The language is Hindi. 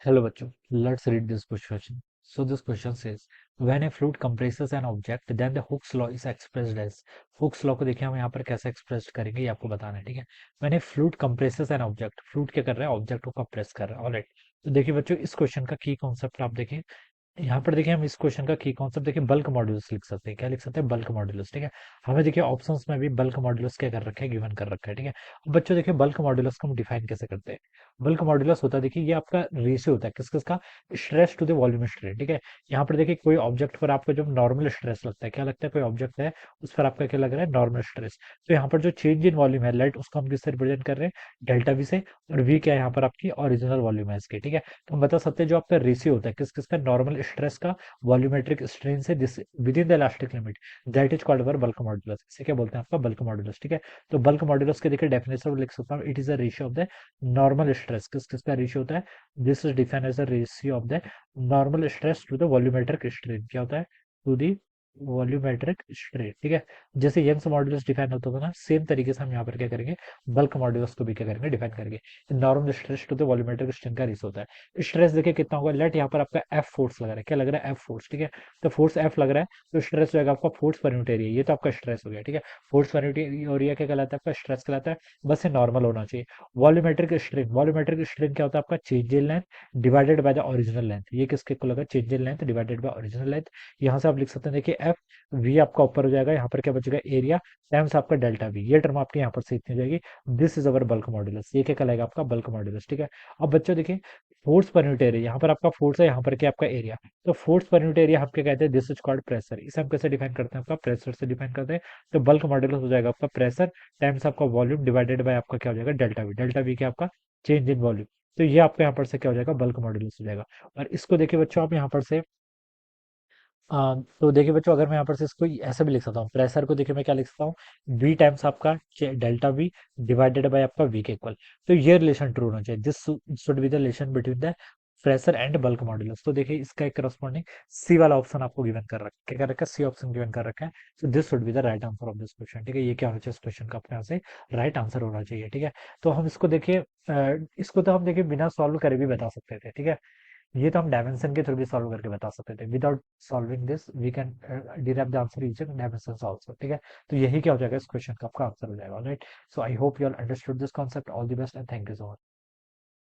Hello बच्चों, let's read this question. So this question says, when a fluid compresses an object, then the Hooke's law is expressed as. Hooke's law को देखिए हम यहाँ पर कैसे एक्सप्रेस करेंगे ये आपको बताना है, ठीक है। When a fluid compresses an object, fluid क्या कर रहा है, ऑब्जेक्ट को कंप्रेस कर रहा है, ऑलराइट। तो देखिए बच्चों, इस क्वेश्चन का की कॉन्सेप्ट आप देखिए, यहाँ पर देखिए हम इस क्वेश्चन का की कॉन्सेप्ट देखिए बल्क मॉड्यूलस लिख सकते हैं। क्या लिख सकते हैं? बल्क मॉड्यूलस, ठीक है। हमें देखिए ऑप्शंस में भी बल्क मॉड्यूलस क्या कर रखा है, गिवन कर रखा है, ठीक है। अब बच्चों देखिए बल्क मॉड्यूलस को हम डिफाइन कैसे करते हैं। बल्क मॉड्यूलस होता है, देखिए ये आपका रेशियो होता है किस किसका, stress to the volume strain, ठीक है। यहाँ पर देखिए कोई ऑब्जेक्ट पर आपको जो नॉर्मल स्ट्रेस लगता है, क्या लगता है, कोई ऑब्जेक्ट है उस पर आपका क्या लग रहा है, नॉर्मल स्ट्रेस। तो यहाँ पर जो चेंज इन वॉल्यूम है लाइट, उसको हम किससे रिप्रेजेंट कर रहे हैं, डेल्टा वी से। और वी क्या है यहाँ पर आपकी ओरिजिनल वॉल्यूम है इसकी, ठीक है। तो हम बता सकते हैं जो आपका रेशियो होता है किस किसका, नॉर्मल स्ट्रेस का वॉल्यूमेट्रिक स्ट्रेन से this with in the elastic limit, that is called our bulk modulus. इसे क्या बोलते हैं, आपका बल्क मॉड्यूलस, ठीक है। तो बल्क मॉड्यूलस के देखिए डेफिनेशन लिख सकता हूँ, it is a ratio of the normal stress, किस किस का रेशियो होता है, this is defined as the ratio of the normal stress to the volumetric strain, क्या होता है, टू दी वॉल्यूमेट्रिक स्ट्रेन, ठीक है। जैसे यंग्स मॉड्यूलस डिफाइन होता था ना, सेम तरीके से हम यहाँ पर क्या करेंगे, बल्क मॉड्यूलस को भी क्या करेंगे, डिफाइन करेंगे। Normal stress to the volumetric strain का रेशियो होता है। स्ट्रेस देखिए कितना होगा, लेट यहाँ पर आपका एफ फोर्स लग रहा है, क्या लग रहा है, एफ फोर्स, ठीक है। तो फोर्स एफ लग रहा है, तो स्ट्रेस जो है आपका फोर्स पर यूनिट एरिया, ये तो आपका स्ट्रेस हो गया, ठीक है। फोर्स पर यूनिट एरिया क्या कहलाता है, आपका स्ट्रेस कहलाता है। बस ये नॉर्मल होना चाहिए। वॉल्यूमेट्रिक स्ट्रेन, वॉल्यूमेट्रिक स्ट्रेन क्या होता है, आपका change in length divided by the original length. ये किसके को लगा, change in length divided by original length. यहाँ से आप लिख सकते हैं, देखिए एफ वी आपका ऊपर हो जाएगा, यहाँ पर क्या बचेगा, एरिया टाइम्स आपका डेल्टा वी, ये टर्म आपकी यहाँ पर से इतनी हो जाएगी। This is our bulk modulus, ये क्या कहलाएगा, आपका बल्क मॉड्यूलस, ठीक है। अब बच्चों देखिए फोर्स पर यूनिट एरिया, यहाँ पर आपका फोर्स है, यहाँ पर क्या आपका एरिया। तो फोर्स पर यूनिट एरिया हम क्या कहते हैं, दिस इज कॉल्ड प्रेशर। इसे हम कैसे डिफाइन करते हैं, आपका प्रेशर से डिफाइन करते हैं। तो बल्क मॉड्यूलस हो जाएगा आपका प्रेशर टाइम्स आपका वॉल्यूम डिवाइडेड बाय आपका क्या हो जाएगा, डेल्टा वी। डेल्टा वी क्या आपका चेंज इन वॉल्यूम। तो ये आपका यहाँ पर से क्या हो जाएगा, बल्क मॉड्यूलस हो जाएगा। और इसको देखिए बच्चों आप यहाँ पर से तो देखिए बच्चों, अगर मैं यहाँ पर से इसको ऐसे भी लिख सकता हूँ, प्रेशर को देखिए मैं क्या लिख सकता हूँ, वी टाइम्स आपका डेल्टा वी डिवाइडेड बाय आपका वी के इक्वल। तो ये रिलेशन ट्रू होना चाहिए, this should be the relation between the pressure and bulk modulus. तो देखिए इसका एक करस्पॉन्डिंग सी वाला ऑप्शन आपको गिवन कर रखा है, क्या कर रखा है, सी ऑप्शन गिवन कर रखा है। तो this should be the right answer of this question, ठीक है। ये क्या होना चाहिए, इस क्वेश्चन का अपने यहाँ से राइट आंसर होना चाहिए, ठीक है। तो हम इसको देखिए, इसको तो हम देखिए बिना सॉल्व करे भी बता सकते थे, ठीक है। ये तो हम डायमेंशन के थ्रू भी सॉल्व करके बता सकते थे, without solving this we can derive the answer using dimensions also, ठीक है। तो यही क्या हो जाएगा, इस क्वेश्चन का आपका आंसर हो जाएगा, right. So I hope you all understood this concept, all the best and thank you so much.